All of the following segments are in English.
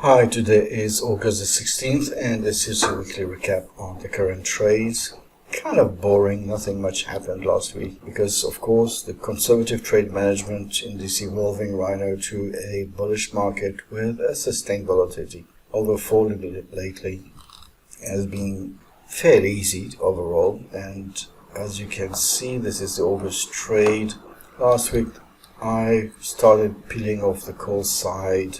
Hi, today is August the 16th and this is a weekly recap on the current trades. Kind of boring, nothing much happened last week because of course the conservative trade management in this evolving rhino to a bullish market with a sustained volatility, although falling a bit lately, has been fairly easy overall. And as you can see, this is the August trade. Last week I started peeling off the call side.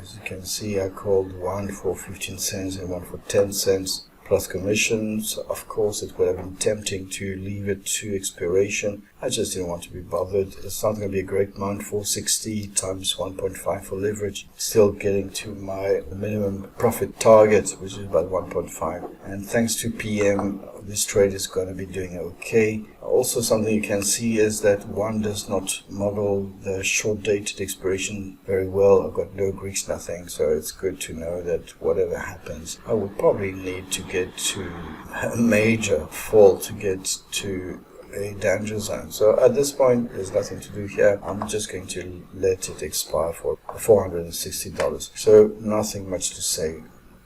As you can see, I called one for 15 cents and one for 10 cents plus commissions. Of course, it would have been tempting to leave it to expiration. I just didn't want to be bothered. It's not going to be a great month. 460 times 1.5 for leverage. Still getting to my minimum profit target, which is about 1.5. And thanks to PM, this trade is going to be doing okay. Also, something you can see is that one does not model the short-dated expiration very well. I've got no Greeks, nothing, so it's good to know that whatever happens, I would probably need to get to a major fall to get to a danger zone. So at this point, there's nothing to do here. I'm just going to let it expire for $460. So nothing much to say.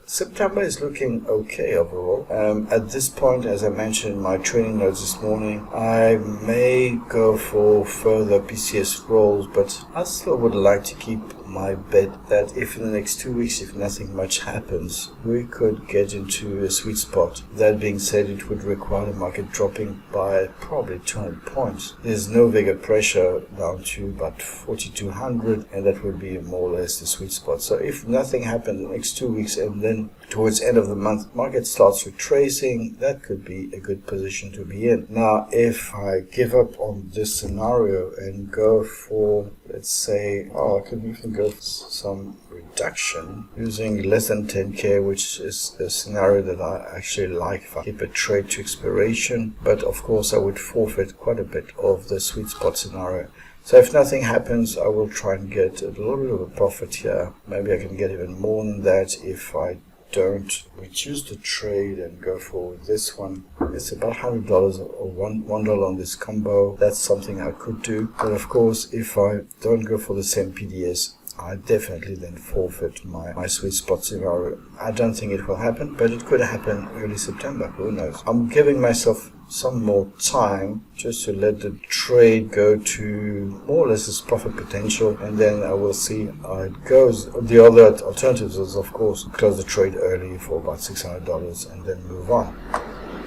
September is looking okay overall. At this point, as I mentioned in my training notes this morning, I may go for further PCS rolls, but I still would like to keep my bet that if in the next 2 weeks, if nothing much happens, we could get into a sweet spot. That being said, it would require the market dropping by probably 200 points. There's no bigger pressure down to about 4,200, and that would be more or less the sweet spot. So if nothing happens in the next 2 weeks and then towards the end of the month, market starts retracing, that could be a good position to be in. Now, if I give up on this scenario and go for, let's say, I could even go for some reduction using less than 10k, which is a scenario that I actually like if I keep a trade to expiration. But of course, I would forfeit quite a bit of the sweet spot scenario. So if nothing happens, I will try and get a little bit of a profit here. Maybe I can get even more than that if I don't reduce the trade and go for this one. It's about $100 or $1 on this combo. That's something I could do. But of course, if I don't go for the same PDS, I definitely then forfeit my sweet spot scenario. I don't think it will happen, but it could happen early September. Who knows? I'm giving myself some more time just to let the trade go to more or less its profit potential, and then I will see how it goes. The other alternatives is, of course, close the trade early for about $600 and then move on.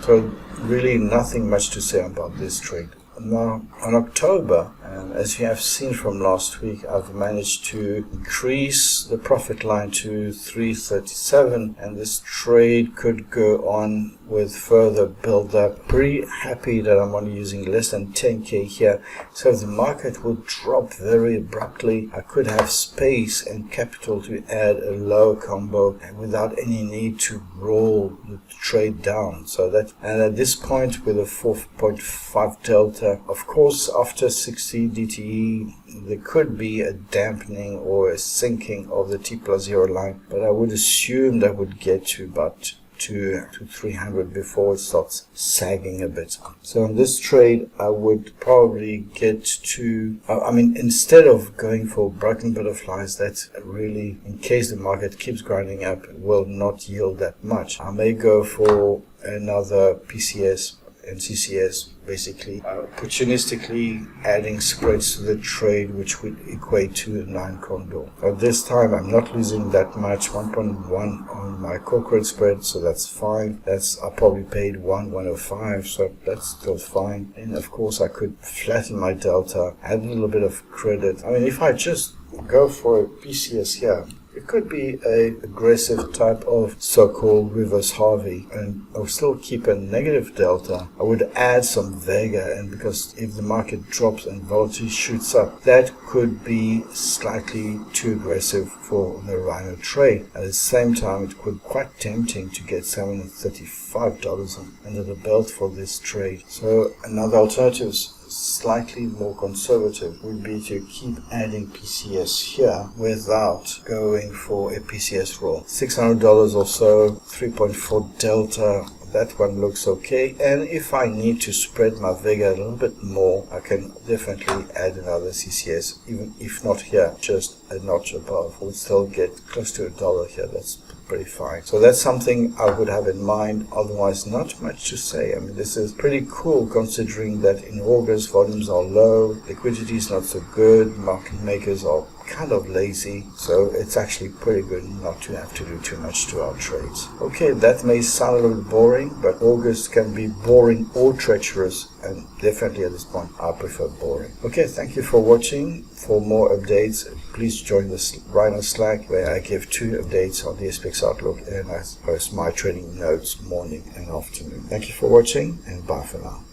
So really nothing much to say about this trade. Now, on October, as you have seen from last week, I've managed to increase the profit line to 337, and this trade could go on with further build up. Pretty happy that I'm only using less than 10k here. So if the market would drop very abruptly, I could have space and capital to add a lower combo and without any need to roll the trade down. So that, and at this point with a 4.5 delta, of course after 60 DTE there could be a dampening or a sinking of the T+0 line, but I would assume that would get to about to 300 before it starts sagging a bit. So on this trade, I would probably get to, instead of going for broken butterflies, that really, in case the market keeps grinding up, will not yield that much. I may go for another PCS and CCS, basically opportunistically adding spreads to the trade, which would equate to a 9 condor. At this time, I'm not losing that much, 1.1 on my core credit spread, so that's fine. I probably paid 1.105, so that's still fine. And of course, I could flatten my delta, add a little bit of credit. If I just go for a PCS here, it could be an aggressive type of so-called reverse Harvey, and I'll still keep a negative delta. I would add some Vega, and because if the market drops and volatility shoots up, that could be slightly too aggressive for the Rhino trade. At the same time, it could be quite tempting to get $735 under the belt for this trade. So another alternative, slightly more conservative, would be to keep adding PCS here without going for a PCS roll. $600 or so, 3.4 delta, that one looks okay. And if I need to spread my Vega a little bit more, I can definitely add another CCS, even if not here, just a notch above. We'll still get close to $1 here. That's pretty fine. So that's something I would have in mind. Otherwise, not much to say. I mean, this is pretty cool considering that in August volumes are low, liquidity is not so good, market makers are kind of lazy, so it's actually pretty good not to have to do too much to our trades. Okay, that may sound a little boring, but August can be boring or treacherous, and definitely at this point I prefer boring. Okay, thank you for watching. For more updates, please join the Rhino Slack, where I give 2 updates on the SPX Outlook, and I post my trading notes morning and afternoon. Thank you for watching, and bye for now.